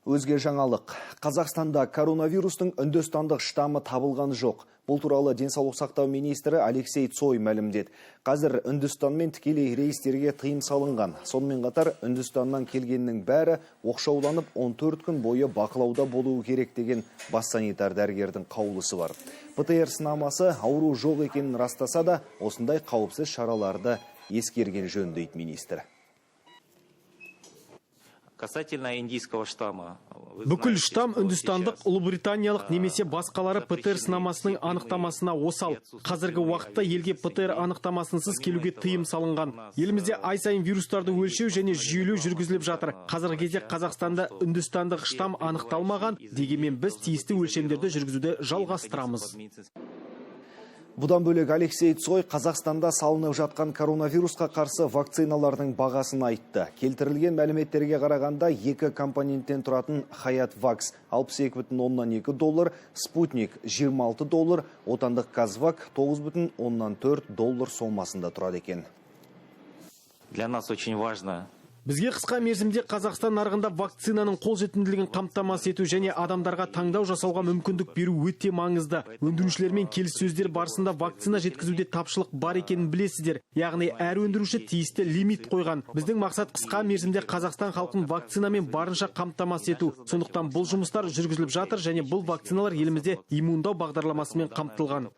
Өзге жаңалық. Қазақстанда коронавирустың үндістандық штаммы табылған жоқ. Бұл туралы денсаулық сақтау министрі Алексей Цой мәлімдеді. Қазір Үндістанмен тікелей рейстерге тыйым салынған. Сонымен қатар Үндістаннан келгеннің бәрі оқшауланып 14 күн бойы бақылауда болуы керек деген бас санитар дәрігердің қаулысы бар. ПТР сынамасы ауру жоқ екенін растаса да, осындай қауіпсіз шараларды ескерген жөн дейді министр. Касательно индийского штамма. Бүкіл штамм үндістандық, ұлыбританиялық немесе басқалары ПТР сынамасының анықтамасына осал. Қазіргі уақытта елге ПТР анықтамасынсыз келуге тыйым салынған. Елімізде ай сайын вирустарды өлшеу және жүйелеу жүргізіліп жатыр. Қазіргі кезде Қазақстанда үндістандық штамм анықталмаған, дегенмен біз тиісті өлшемдерді жүргізуді жалғастырамыз. Бұдан бөлек Алексей Цой Қазақстанда салынып жатқан коронавирусқа қарсы вакциналардың бағасын айтты. Келтірілген мәліметтерге қарағанда 2 компоненттен тұратын Хаят Вакс $62,2, Спутник $26, отандық Казвак $9,4 сомасында тұрады екен. Для нас очень важно. Бізге қысқа мерзімде Қазақстан нарығында вакцинаның қолжетімділігін қамтамасыз ету және адамдарға таңдау жасауға мүмкіндік беру өте маңызды. Өндірушілермен келіссөздер барысында вакцина жеткізуде тапшылық бар екенін білесіздер. Яғни әр өндіруші тиісті лимит қойған. Біздің мақсат қысқа мерзімде Қазақстан халқын вакцинамен барынша қамтамасыз ету. Сондықтан бұл жұмыстар жүргізіліп жатыр және бұл вакциналар елімізде иммундау бағдарламасымен қамтылған.